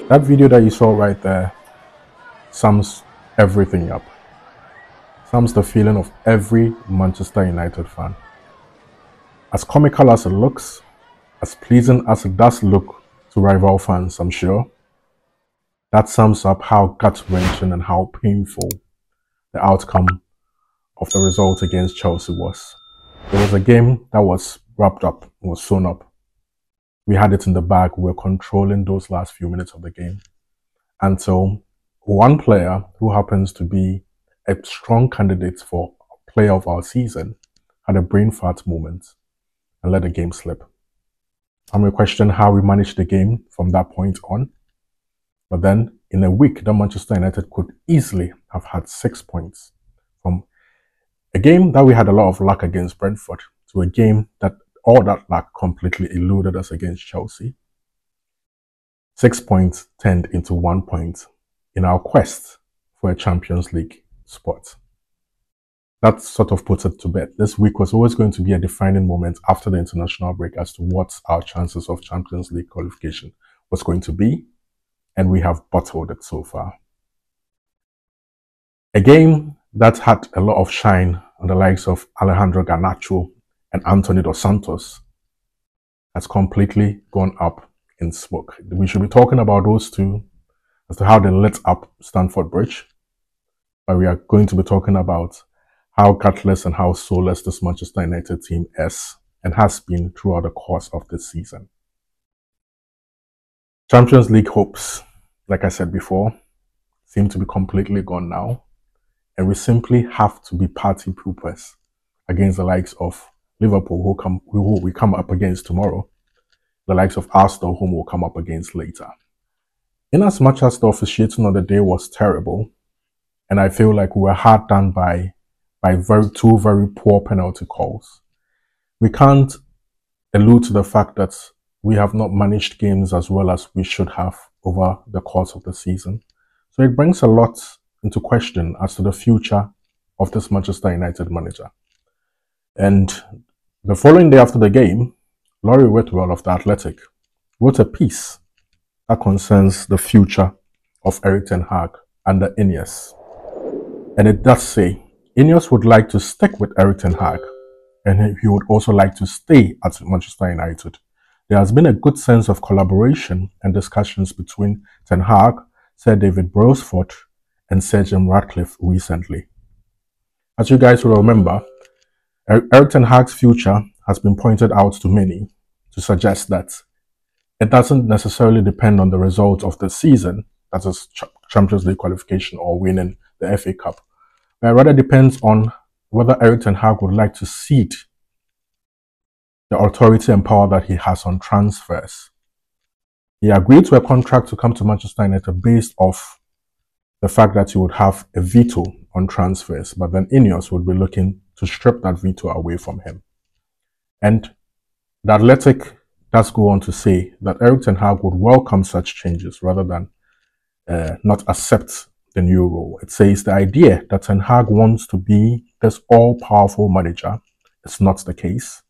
That video that you saw right there sums everything up. Sums the feeling of every Manchester United fan. As comical as it looks, as pleasing as it does look to rival fans, I'm sure, that sums up how gut-wrenching and how painful the outcome of the result against Chelsea was. It was a game that was wrapped up, was sewn up. We had it in the bag. We were controlling those last few minutes of the game until one player who happens to be a strong candidate for player of our season had a brain fart moment and let the game slip. I'm going to question how we managed the game from that point on. But then in a week, that Manchester United could easily have had 6 points from a game that we had a lot of luck against Brentford to a game that all that luck completely eluded us against Chelsea. 6 points turned into 1 point in our quest for a Champions League spot. That sort of puts it to bed. This week was always going to be a defining moment after the international break as to what our chances of Champions League qualification was going to be, and we have bottled it so far. A game that had a lot of shine on the likes of Alejandro Garnacho and Anthony Dos Santos has completely gone up in smoke. We should be talking about those two as to how they lit up Stamford Bridge, but we are going to be talking about how gutless and how soulless this Manchester United team is and has been throughout the course of this season. Champions League hopes, like I said before, seem to be completely gone now, and we simply have to be party poopers against the likes of Liverpool, who we come up against tomorrow, the likes of Arsenal, whom we'll come up against later. In as much as the officiating of the day was terrible, and I feel like we were hard done by two very poor penalty calls, we can't allude to the fact that we have not managed games as well as we should have over the course of the season. So it brings a lot into question as to the future of this Manchester United manager. And the following day after the game, Laurie Whitwell of The Athletic wrote a piece that concerns the future of Erik ten Hag under Ineos. And it does say, Ineos would like to stick with Erik ten Hag, and he would also like to stay at Manchester United. There has been a good sense of collaboration and discussions between Ten Hag, Sir David Brailsford, and Sir Jim Ratcliffe recently. As you guys will remember, Erik ten Hag's future has been pointed out to many to suggest that it doesn't necessarily depend on the result of the season, that is Champions League qualification or winning the FA Cup, but rather depends on whether Erik ten Hag would like to cede the authority and power that he has on transfers. He agreed to a contract to come to Manchester United based off the fact that he would have a veto on transfers, but then Ineos would be looking to strip that veto away from him. And The Athletic does go on to say that Erik ten Hag would welcome such changes rather than not accept the new role. It says the idea that Ten Hag wants to be this all-powerful manager is not the case,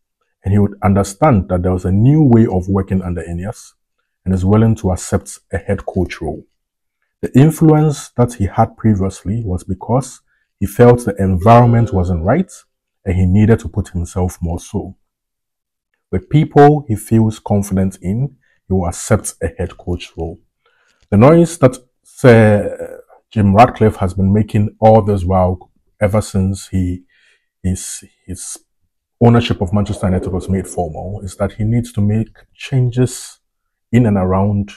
and he would understand that there was a new way of working under Ineos and is willing to accept a head coach role. The influence that he had previously was because he felt the environment wasn't right and he needed to put himself more so. With people he feels confident in, he will accept a head coach role. The noise that Sir Jim Ratcliffe has been making all this while, ever since his ownership of Manchester United was made formal, is that he needs to make changes in and around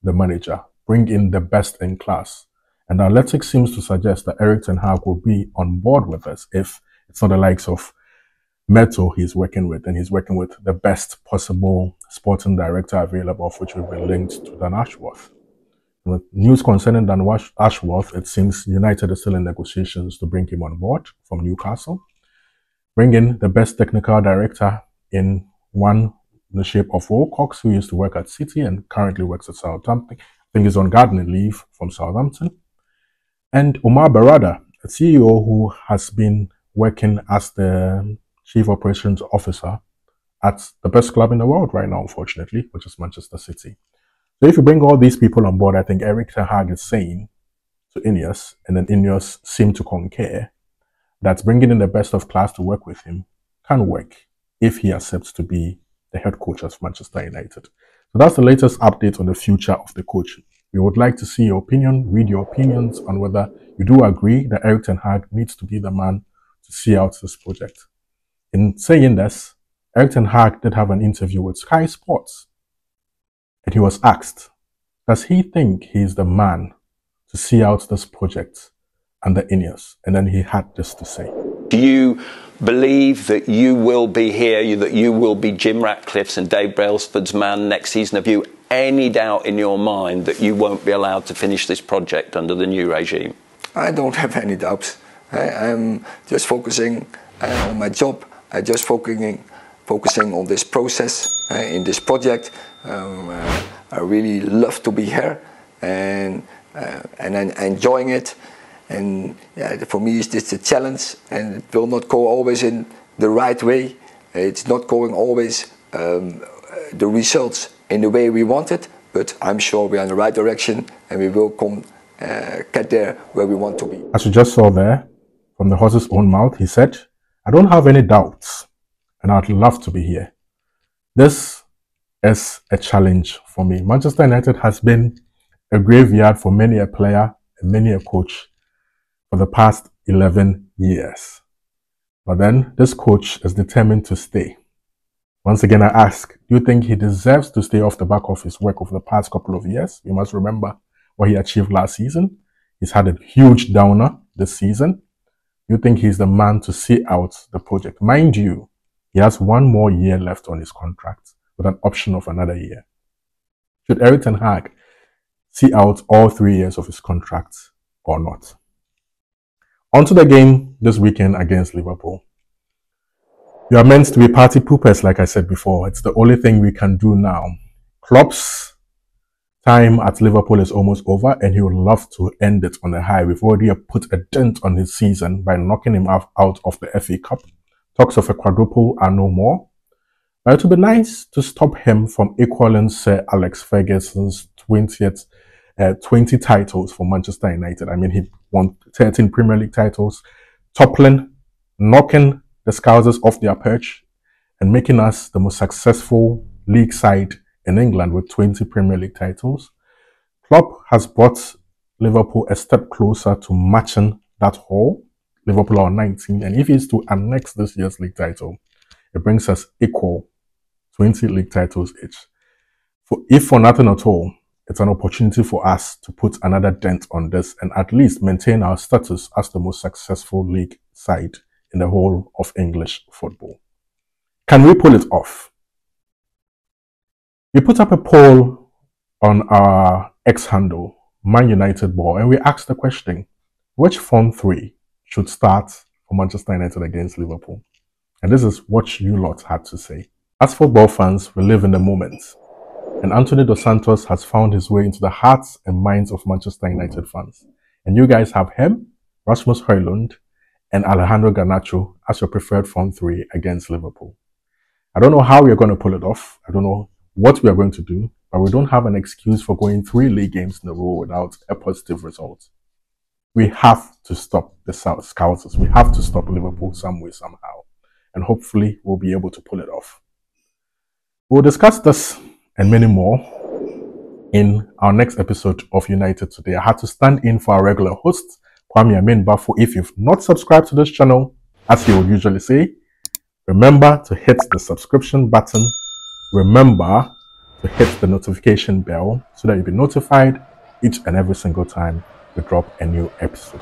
the manager, bring in the best in class. And The Athletic seems to suggest that Erik ten Hag will be on board with us if it's not the likes of Meto he's working with, and he's working with the best possible sporting director available, which will be linked to Dan Ashworth. With news concerning Dan Ashworth, it seems United is still in negotiations to bring him on board from Newcastle. Bring in the best technical director in the shape of Wilcox, who used to work at City and currently works at Southampton. I think he's on gardening leave from Southampton. And Omar Barada, a CEO who has been working as the Chief Operations Officer at the best club in the world right now, unfortunately, which is Manchester City. So if you bring all these people on board, I think Erik ten Hag is saying to Ineos, and then Ineos seem to concur, that bringing in the best of class to work with him can work if he accepts to be the head coach of Manchester United. So that's the latest update on the future of the coach. We would like to see your opinion, read your opinions on whether you do agree that Erik ten Hag needs to be the man to see out this project. In saying this, Erik ten Hag did have an interview with Sky Sports, and he was asked, does he think he's the man to see out this project under Ineos? And then he had this to say. Do you believe that you will be here, that you will be Jim Ratcliffe's and Dave Brailsford's man next season? Have you any doubt in your mind that you won't be allowed to finish this project under the new regime? I don't have any doubts. I'm just focusing on my job. I'm just focusing on this process, in this project. I really love to be here, and I'm enjoying it. And yeah, for me, it's just a challenge, and it will not go always in the right way. It's not going always the results in the way we want it, but I'm sure we're in the right direction, and we will get there where we want to be. As you just saw there, from the horse's own mouth, he said, I don't have any doubts, and I'd love to be here. This is a challenge for me. Manchester United has been a graveyard for many a player and many a coach for the past 11 years. But then this coach is determined to stay. Once again, I ask, do you think he deserves to stay off the back of his work over the past couple of years? You must remember what he achieved last season. He's had a huge downer this season. You think he's the man to see out the project? Mind you, he has one more year left on his contract with an option of another year. Should Erik ten Hag see out all 3 years of his contract or not? On to the game this weekend against Liverpool. You are meant to be party poopers, like I said before. It's the only thing we can do now. Klopp's time at Liverpool is almost over, and he would love to end it on a high. We've already put a dent on his season by knocking him out of the FA Cup. Talks of a quadruple are no more. But it would be nice to stop him from equaling Sir Alex Ferguson's 20 titles for Manchester United. I mean, he won 13 Premier League titles, toppling, knocking the Scousers off their perch, and making us the most successful league side in England with 20 Premier League titles. Klopp has brought Liverpool a step closer to matching that haul. Liverpool are 19, and if he's to annex this year's league title, it brings us equal 20 league titles each. If for nothing at all, it's an opportunity for us to put another dent on this and at least maintain our status as the most successful league side in the whole of English football. Can we pull it off? We put up a poll on our X handle, Man United Ball, and we asked the question, which front three should start for Manchester United against Liverpool? And this is what you lot had to say. As football fans, we live in the moment. And Anthony Dos Santos has found his way into the hearts and minds of Manchester United fans. And you guys have him, Rasmus Højlund, and Alejandro Garnacho as your preferred front three against Liverpool. I don't know how we're going to pull it off. I don't know what we are going to do, but we don't have an excuse for going 3 league games in a row without a positive result. We have to stop the Scousers. We have to stop Liverpool some way, somehow. And hopefully we'll be able to pull it off. We'll discuss this and many more in our next episode of United Today. I had to stand in for our regular host, Kwame Aminbafo. If you've not subscribed to this channel, as he would usually say, remember to hit the subscription button. Remember to hit the notification bell so that you'll be notified each and every single time we drop a new episode.